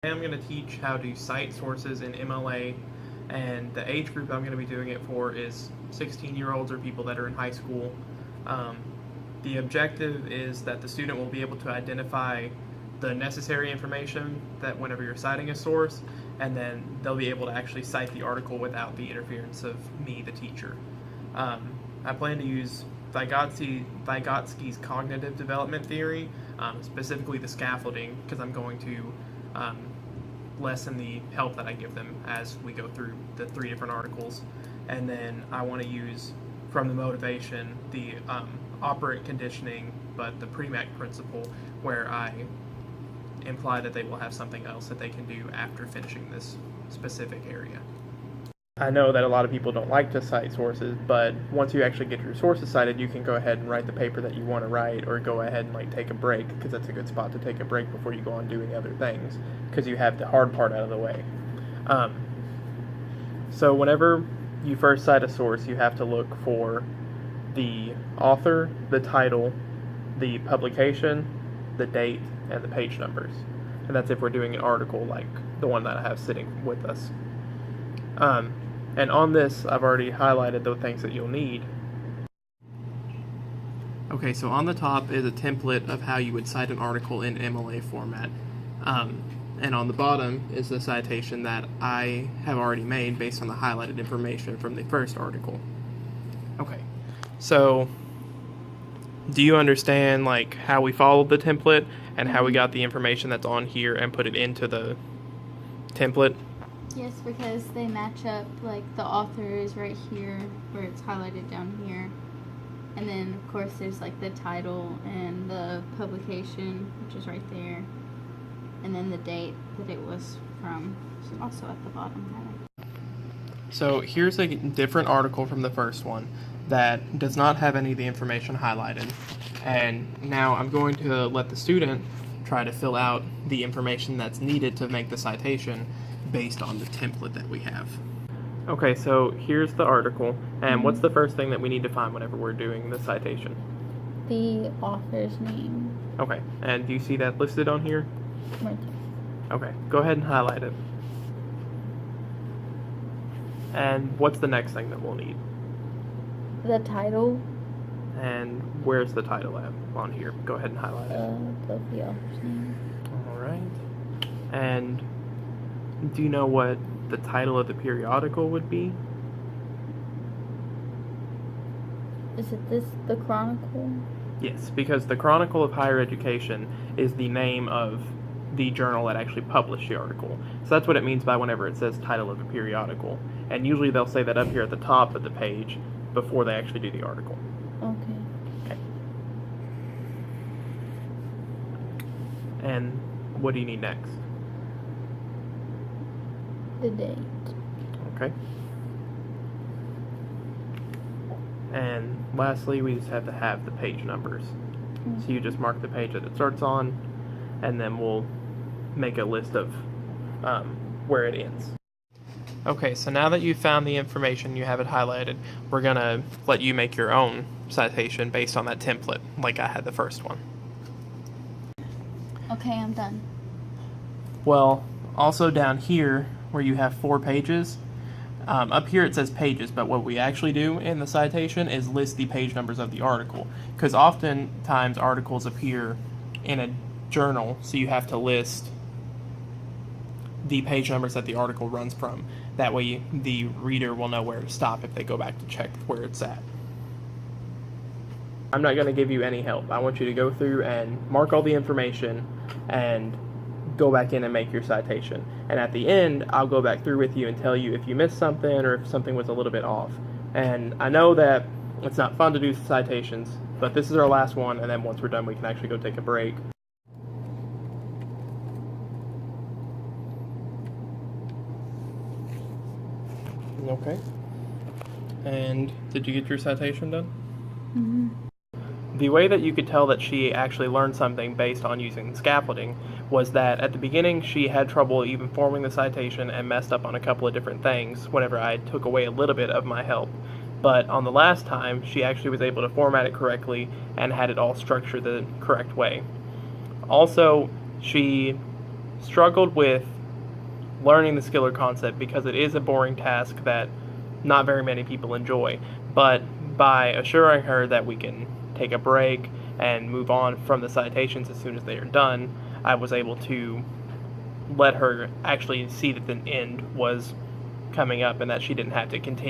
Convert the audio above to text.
I'm going to teach how to cite sources in MLA, and the age group I'm going to be doing it for is 16-year-olds or people that are in high school. Um, the objective is that the student will be able to identify the necessary information that whenever you're citing a source, and then they'll be able to actually cite the article without the interference of me, the teacher. I plan to use Vygotsky's cognitive development theory, specifically the scaffolding, because I'm going to lessen the help that I give them as we go through the 3 different articles. And then I want to use from the motivation the operant conditioning, but the Premack principle, where I imply that they will have something else that they can do after finishing this specific area. I know that a lot of people don't like to cite sources, but once you actually get your sources cited, you can go ahead and write the paper that you want to write, or go ahead and take a break, because that's a good spot to take a break before you go on doing other things, because you have the hard part out of the way. So whenever you first cite a source, you have to look for the author, the title, the publication, the date, and the page numbers. And that's if we're doing an article like the one that I have sitting with us. And on this, I've already highlighted the things that you'll need. Okay, so on the top is a template of how you would cite an article in MLA format. And on the bottom is the citation that I have already made based on the highlighted information from the first article. Okay, so do you understand how we followed the template and how we got the information that's on here and put it into the template? Yes, because they match up. The author is right here where it's highlighted down here, and then of course there's the title and the publication, which is right there, and then the date that it was from is also at the bottom. So here's a different article from the first one that does not have any of the information highlighted, and now I'm going to let the student try to fill out the information that's needed to make the citation based on the template that we have. Okay, so here's the article, and what's the first thing that we need to find whenever we're doing the citation? The author's name. Okay, and do you see that listed on here? Right there. Okay, go ahead and highlight it. And what's the next thing that we'll need? The title. And where's the title at on here? Go ahead and highlight it. Of the author's name. Alright. And do you know what the title of the periodical would be? Is it the Chronicle? Yes, because the Chronicle of Higher Education is the name of the journal that actually published the article. So that's what it means by whenever it says title of a periodical. And usually they'll say that up here at the top of the page before they actually do the article. Okay. And what do you need next? The date. Okay. And lastly, we just have to have the page numbers. So you just mark the page that it starts on, and then we'll make a list of where it ends. Okay, so now that you've found the information, you have it highlighted, we're going to let you make your own citation based on that template, like I had the first one. Okay, I'm done. Well, also down here, where you have 4 pages, up here it says pages, but what we actually do in the citation is list the page numbers of the article, because oftentimes articles appear in a journal, so you have to list the page numbers that the article runs from. That way the reader will know where to stop if they go back to check where it's at. I'm not going to give you any help. I want you to go through and mark all the information and go back in and make your citation. And at the end, I'll go back through with you and tell you if you missed something or if something was a little bit off. And I know that it's not fun to do citations, but this is our last one, and then once we're done, we can actually go take a break. Okay. And did you get your citation done? Mm-hmm. The way that you could tell that she actually learned something based on using scaffolding was that at the beginning she had trouble even forming the citation and messed up on a couple of different things whenever I took away a little bit of my help. But on the last time, she actually was able to format it correctly and had it all structured the correct way. Also, she struggled with learning the skill or concept because it is a boring task that not very many people enjoy. But by assuring her that we can take a break and move on from the citations as soon as they are done, I was able to let her actually see that the end was coming up and that she didn't have to continue